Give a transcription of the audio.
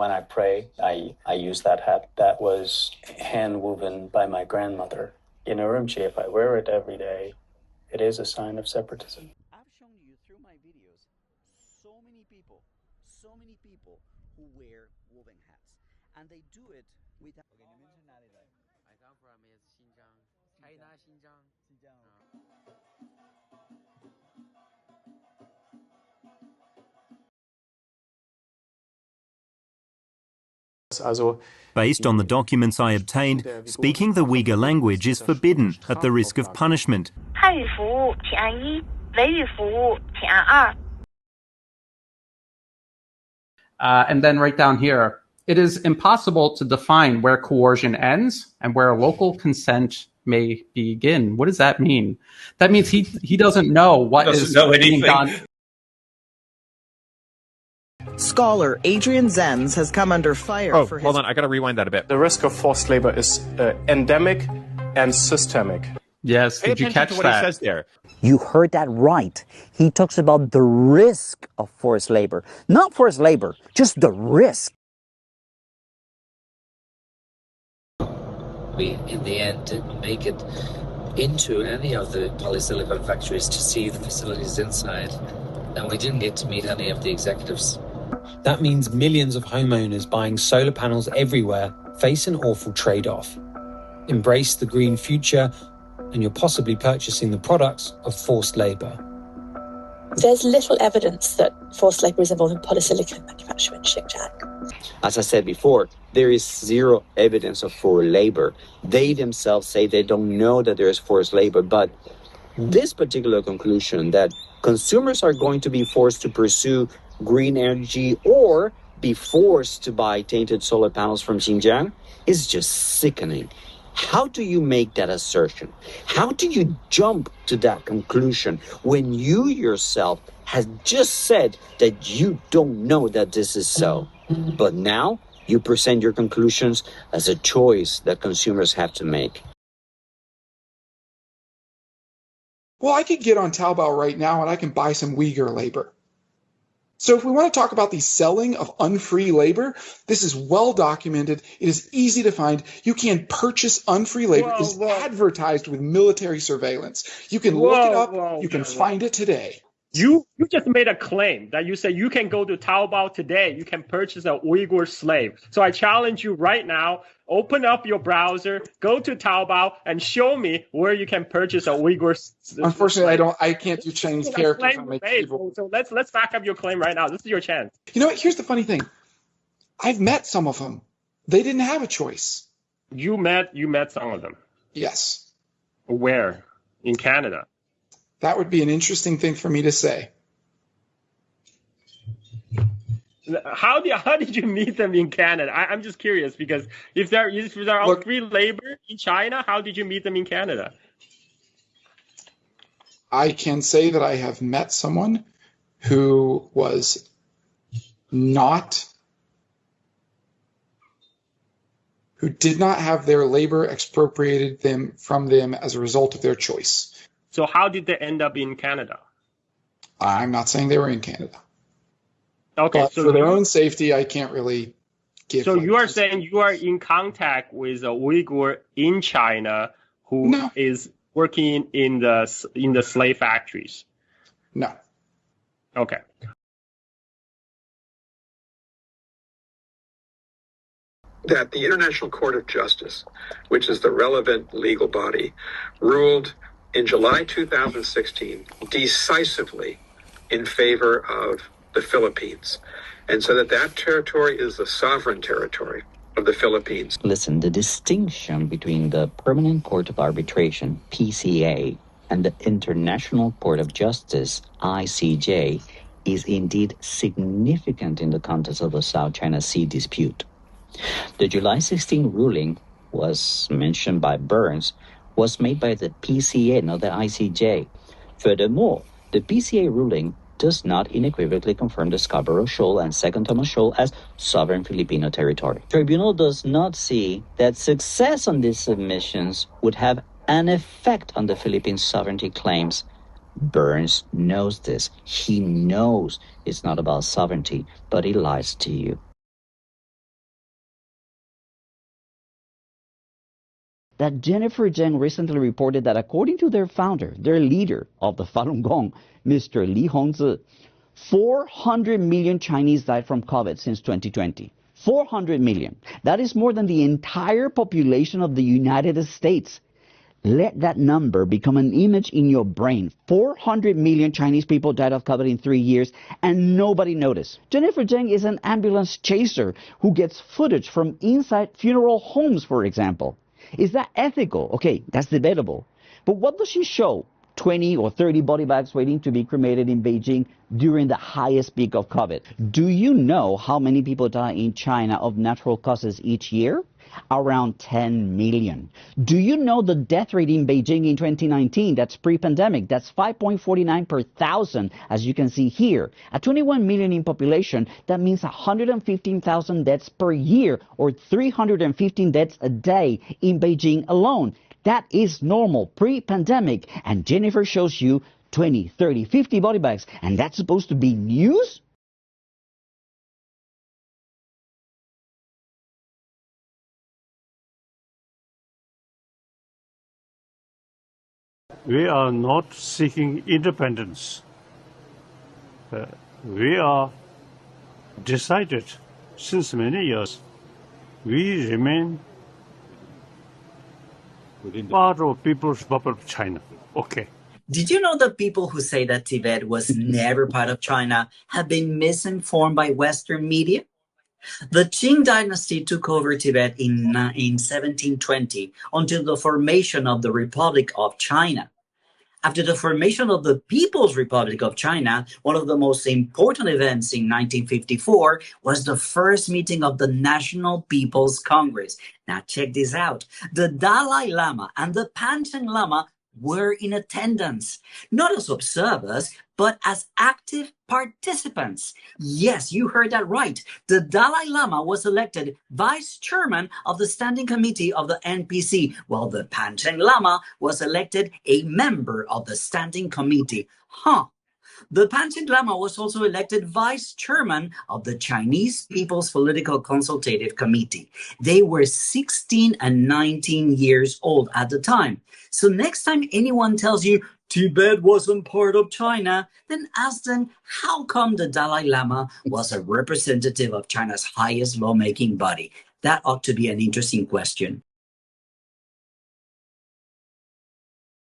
When I pray, I use that hat. That was hand-woven by my grandmother in Urumqi. If I wear it every day, it is a sign of separatism. I've shown you through my videos so many people who wear woven hats, and they do it without. I come from Xinjiang, China, Xinjiang. Based on the documents I obtained, speaking the Uyghur language is forbidden at the risk of punishment. And then right down here, it is impossible to define where coercion ends and where local consent may begin. What does that mean? That means he doesn't know what is being done. Scholar Adrian Zenz has come under fire for his... Hold on, I gotta rewind that a bit. The risk of forced labor is endemic and systemic. Yes, did you catch what that? he says there. You heard that right. He talks about the risk of forced labor. Not forced labor, just the risk. We, in the end, didn't make it into any of the polysilicon factories to see the facilities inside, and we didn't get to meet any of the executives. That means millions of homeowners buying solar panels everywhere face an awful trade-off. Embrace the green future, and you're possibly purchasing the products of forced labour. There's little evidence that forced labour is involved in polysilicon manufacture in Xinjiang. As I said before, there is zero evidence of forced labor. They themselves say they don't know that there is forced labor, but this particular conclusion that consumers are going to be forced to pursue green energy or be forced to buy tainted solar panels from Xinjiang is just sickening. How do you make that assertion? How do you jump to that conclusion when you yourself has just said that you don't know that this is so? But now you present your conclusions as a choice that consumers have to make. Well, I could get on Taobao right now and I can buy some Uyghur labor. So if we want to talk about the selling of unfree labor, this is well documented. It is easy to find. You can purchase unfree labor. It is advertised with military surveillance. You can look it up. You can find it today. You just made a claim that you say you can go to Taobao today. You can purchase a Uyghur slave. So I challenge you right now. Open up your browser, go to Taobao, and show me where you can purchase a Uyghur. Unfortunately, I can't do Chinese characters. So let's back up your claim right now. This is your chance. You know what? Here's the funny thing. I've met some of them. They didn't have a choice. You met some of them. Yes. Where? In Canada. That would be an interesting thing for me to say. How did you meet them in Canada? I'm just curious, because if they're on free labor in China, how did you meet them in Canada? I can say that I have met someone who did not have their labor expropriated from them as a result of their choice. So how did they end up in Canada? I'm not saying they were in Canada. Okay, but so for their own safety, I can't really give. So you are saying you are in contact with a Uyghur in China who is working in the slave factories? No. Okay. That the International Court of Justice, which is the relevant legal body, ruled in July 2016 decisively in favor of the Philippines, and so that territory is the sovereign territory of the Philippines. Listen, the distinction between the Permanent Court of Arbitration, PCA, and the International Court of Justice, ICJ, is indeed significant in the context of the South China Sea dispute. The July 16 ruling was mentioned by Burns, was made by the PCA, not the ICJ. Furthermore, the PCA ruling does not unequivocally confirm the Scarborough Shoal and Second Thomas Shoal as sovereign Filipino territory. The tribunal does not see that success on these submissions would have an effect on the Philippines' sovereignty claims. Burns knows this. He knows it's not about sovereignty, but he lies to you. that Jennifer Zheng recently reported that according to their founder, their leader of the Falun Gong, Mr. Li Hongzhi, 400 million Chinese died from COVID since 2020. 400 million. That is more than the entire population of the United States. Let that number become an image in your brain. 400 million Chinese people died of COVID in 3 years, and nobody noticed. Jennifer Zheng is an ambulance chaser who gets footage from inside funeral homes, for example. Is that ethical? Okay, that's debatable. But what does she show? 20 or 30 body bags waiting to be cremated in Beijing during the highest peak of COVID. Do you know how many people die in China of natural causes each year? Around 10 million. Do you know the death rate in Beijing in 2019? That's pre-pandemic. That's 5.49 per thousand, as you can see here. At 21 million in population, that means 115,000 deaths per year, or 315 deaths a day in Beijing alone. That is normal, pre-pandemic. And Jennifer shows you 20, 30, 50 body bags. And that's supposed to be news? We are not seeking independence. We are decided since many years. We remain part of People's Republic of China. Okay. Did you know that people who say that Tibet was never part of China have been misinformed by Western media? The Qing dynasty took over Tibet in 1720 until the formation of the Republic of China. After the formation of the People's Republic of China, one of the most important events in 1954 was the first meeting of the National People's Congress. Now check this out. The Dalai Lama and the Panchen Lama were in attendance, not as observers, but as active participants. Yes, you heard that right. The Dalai Lama was elected vice chairman of the standing committee of the NPC, while the Panchen Lama was elected a member of the standing committee. The Panchen Lama was also elected vice chairman of the Chinese People's Political Consultative Committee. They were 16 and 19 years old at the time. So next time anyone tells you Tibet wasn't part of China, then ask them how come the Dalai Lama was a representative of China's highest lawmaking body. That ought to be an interesting question.